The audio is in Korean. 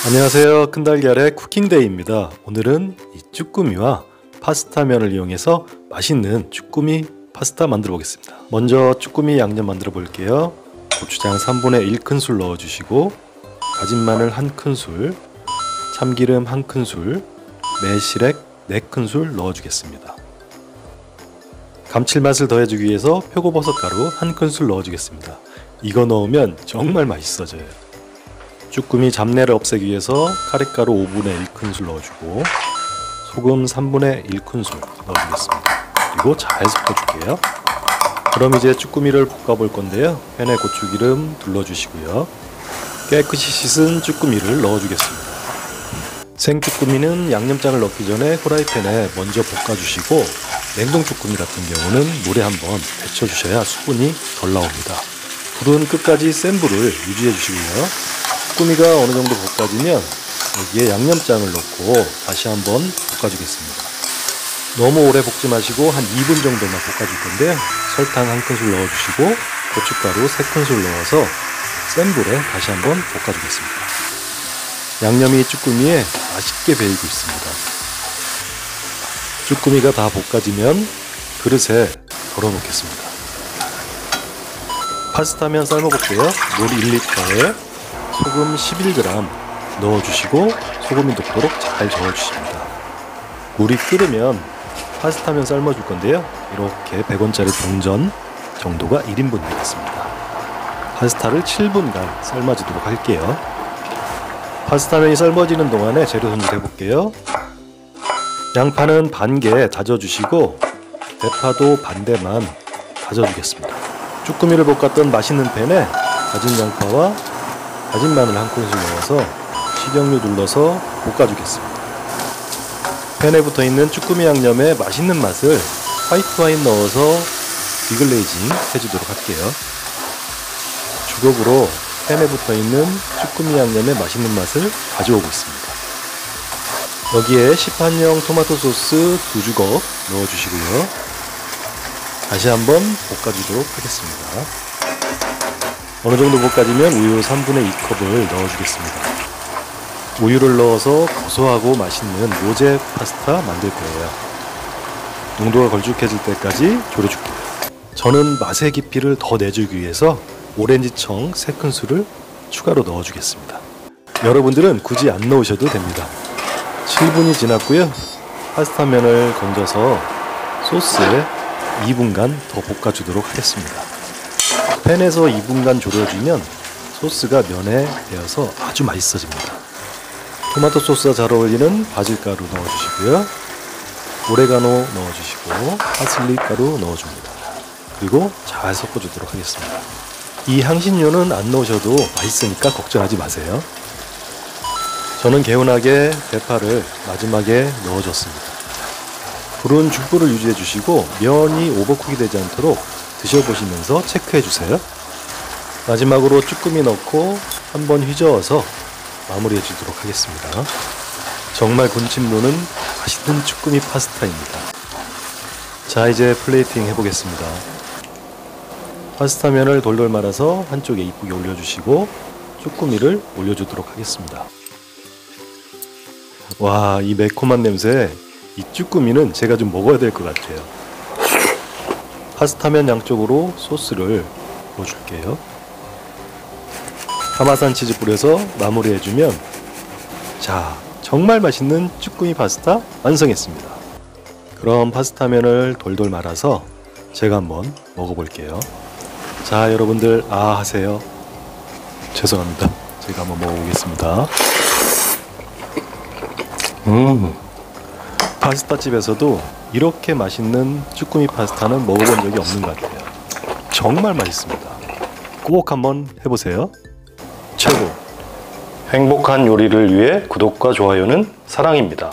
안녕하세요. 큰달걀의 쿠킹데이입니다. 오늘은 이 쭈꾸미와 파스타면을 이용해서 맛있는 쭈꾸미 파스타 만들어 보겠습니다. 먼저 쭈꾸미 양념 만들어 볼게요. 고추장 3분의 1큰술 넣어주시고 다진 마늘 1큰술, 참기름 1큰술, 매실액 4큰술 넣어주겠습니다. 감칠맛을 더해주기 위해서 표고버섯가루 1큰술 넣어주겠습니다. 이거 넣으면 정말 맛있어져요. 쭈꾸미 잡내를 없애기 위해서 카레가루 5분의 1큰술 넣어주고 소금 3분의 1큰술 넣어주겠습니다. 그리고 잘 섞어줄게요. 그럼 이제 쭈꾸미를 볶아볼 건데요. 팬에 고추기름 둘러주시고요. 깨끗이 씻은 쭈꾸미를 넣어주겠습니다. 생쭈꾸미는 양념장을 넣기 전에 후라이팬에 먼저 볶아주시고 냉동 쭈꾸미 같은 경우는 물에 한번 데쳐주셔야 수분이 덜 나옵니다. 불은 끝까지 센 불을 유지해 주시고요. 쭈꾸미가 어느 정도 볶아지면 여기에 양념장을 넣고 다시 한번 볶아주겠습니다. 너무 오래 볶지 마시고 한 2분 정도만 볶아줄 건데요. 설탕 1큰술 넣어주시고 고춧가루 3큰술 넣어서 센 불에 다시 한번 볶아주겠습니다. 양념이 쭈꾸미에 맛있게 배이고 있습니다. 쭈꾸미가 다 볶아지면 그릇에 덜어 놓겠습니다. 파스타면 삶아볼게요. 물 1리터에 소금 11g 넣어주시고 소금이 녹도록 잘 저어주십니다. 물이 끓으면 파스타면 삶아줄 건데요. 이렇게 100원짜리 동전 정도가 1인분 되겠습니다. 파스타를 7분간 삶아주도록 할게요. 파스타면이 삶아지는 동안에 재료 손질 해볼게요. 양파는 반개 다져주시고 대파도 반대만 다져주겠습니다. 쭈꾸미를 볶았던 맛있는 팬에 다진 양파와 다진 마늘 1큰술 넣어서 식용유 둘러서 볶아주겠습니다. 팬에 붙어있는 쭈꾸미 양념에 맛있는 맛을 화이트 와인 넣어서 디글레이징 해주도록 할게요. 주걱으로 팬에 붙어있는 쭈꾸미 양념의 맛있는 맛을 가져오고 있습니다. 여기에 시판용 토마토 소스 2주걱 넣어주시고요. 다시 한번 볶아주도록 하겠습니다. 어느 정도 볶아지면 우유 3분의 2컵을 넣어주겠습니다. 우유를 넣어서 고소하고 맛있는 로제 파스타 만들 거예요. 농도가 걸쭉해질 때까지 졸여줄게요. 저는 맛의 깊이를 더 내주기 위해서 오렌지청 3큰술을 추가로 넣어주겠습니다. 여러분들은 굳이 안 넣으셔도 됩니다. 7분이 지났고요. 파스타면을 건져서 소스에 2분간 더 볶아주도록 하겠습니다. 팬에서 2분간 졸여주면 소스가 면에 배어서 아주 맛있어집니다. 토마토 소스와 잘 어울리는 바질가루 넣어주시고요. 오레가노 넣어주시고 파슬리 가루 넣어줍니다. 그리고 잘 섞어주도록 하겠습니다. 이 향신료는 안 넣으셔도 맛있으니까 걱정하지 마세요. 저는 개운하게 대파를 마지막에 넣어줬습니다. 불은 중불을 유지해 주시고 면이 오버쿡이 되지 않도록 드셔보시면서 체크해 주세요. 마지막으로 쭈꾸미 넣고 한번 휘저어서 마무리해 주도록 하겠습니다. 정말 군침 도는 맛있는 쭈꾸미 파스타입니다. 자, 이제 플레이팅 해보겠습니다. 파스타면을 돌돌 말아서 한쪽에 이쁘게 올려주시고 쭈꾸미를 올려주도록 하겠습니다. 와, 이 매콤한 냄새, 이 쭈꾸미는 제가 좀 먹어야 될 것 같아요. 파스타면 양쪽으로 소스를 부어줄게요. 파마산 치즈 뿌려서 마무리해주면 자, 정말 맛있는 쭈꾸미 파스타 완성했습니다. 그럼 파스타면을 돌돌 말아서 제가 한번 먹어볼게요. 자, 여러분들 아 하세요. 죄송합니다. 제가 한번 먹어보겠습니다. 파스타집에서도 이렇게 맛있는 쭈꾸미 파스타는 먹어본 적이 없는 것 같아요. 정말 맛있습니다. 꼭 한번 해보세요. 최고! 행복한 요리를 위해 구독과 좋아요는 사랑입니다.